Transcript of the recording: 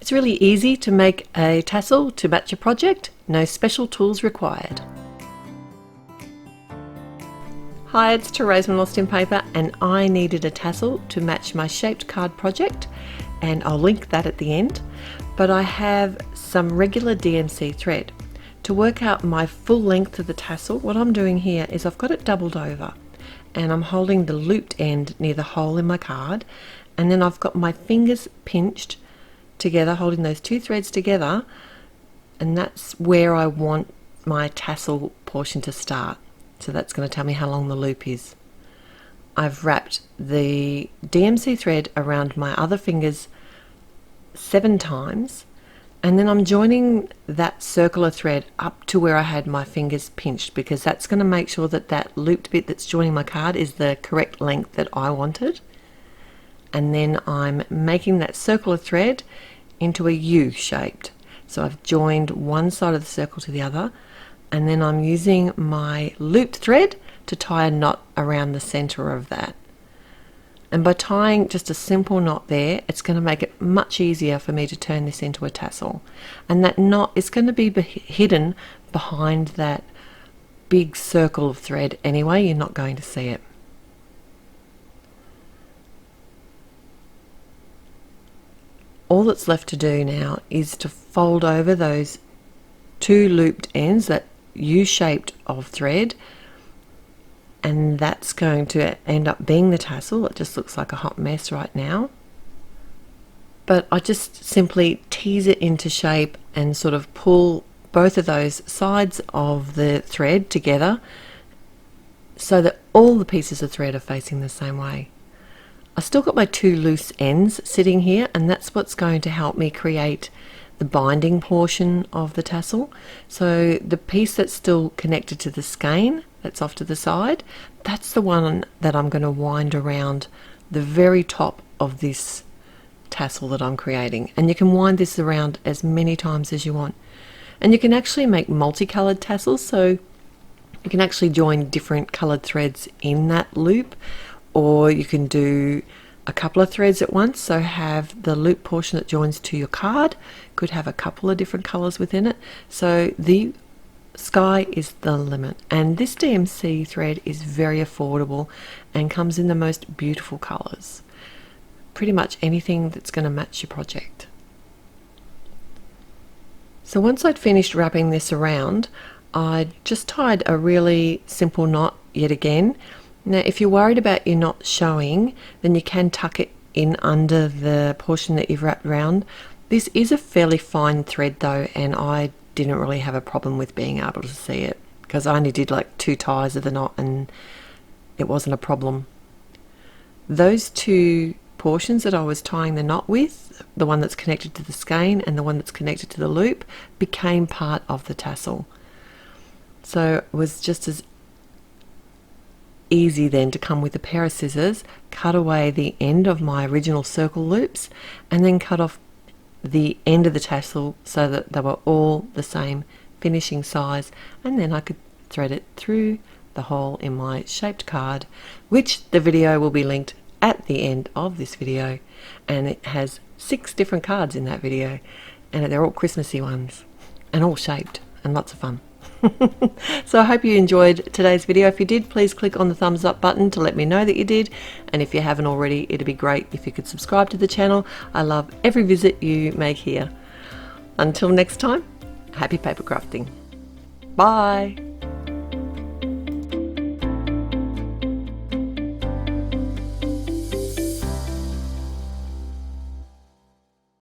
It's really easy to make a tassel to match your project, no special tools required. Hi, it's Therese from Lostinpaper, and I needed a tassel to match my shaped card project, and I'll link that at the end. But I have some regular DMC thread. To work out my full length of the tassel, what I'm doing here is I've got it doubled over and I'm holding the looped end near the hole in my card, and then I've got my fingers pinched together, holding those two threads together, and that's where I want my tassel portion to start. So that's going to tell me how long the loop is. I've wrapped the DMC thread around my other fingers 7 times, and then I'm joining that circular thread up to where I had my fingers pinched, because that's going to make sure that that looped bit that's joining my card is the correct length that I wanted. And then I'm making that circular thread into a U shaped. So I've joined one side of the circle to the other, and then I'm using my looped thread to tie a knot around the center of that. And by tying just a simple knot there, it's going to make it much easier for me to turn this into a tassel. And that knot is going to be hidden behind that big circle of thread anyway. You're not going to see it. All that's left to do now is to fold over those 2 looped ends, that U-shaped of thread, and that's going to end up being the tassel. It just looks like a hot mess right now, but I just simply tease it into shape and sort of pull both of those sides of the thread together so that all the pieces of thread are facing the same way. I've still got my 2 loose ends sitting here, and that's what's going to help me create the binding portion of the tassel. So the piece that's still connected to the skein that's off to the side, that's the one that I'm going to wind around the very top of this tassel that I'm creating. And you can wind this around as many times as you want. And you can actually make multicolored tassels, so you can actually join different colored threads in that loop, or you can do a couple of threads at once. So have the loop portion that joins to your card, could have a couple of different colors within it. So the sky is the limit, and this DMC thread is very affordable and comes in the most beautiful colors. Pretty much anything that's going to match your project. So once I'd finished wrapping this around, I just tied a really simple knot yet again. Now, if you're worried about your knot showing, then you can tuck it in under the portion that you've wrapped around. This is a fairly fine thread though, and I didn't really have a problem with being able to see it, because I only did like 2 ties of the knot and it wasn't a problem. Those 2 portions that I was tying the knot with, the one that's connected to the skein and the one that's connected to the loop, became part of the tassel. So it was just as easy then to come with a pair of scissors, cut away the end of my original circle loops, and then cut off the end of the tassel so that they were all the same finishing size, and then I could thread it through the hole in my shaped card, which the video will be linked at the end of this video, and it has 6 different cards in that video, and they're all Christmassy ones and all shaped and lots of fun. So I hope you enjoyed today's video. If you did, please click on the thumbs up button to let me know that you did, and if you haven't already, it'd be great if you could subscribe to the channel. I love every visit you make here. Until next time, happy paper crafting. Bye.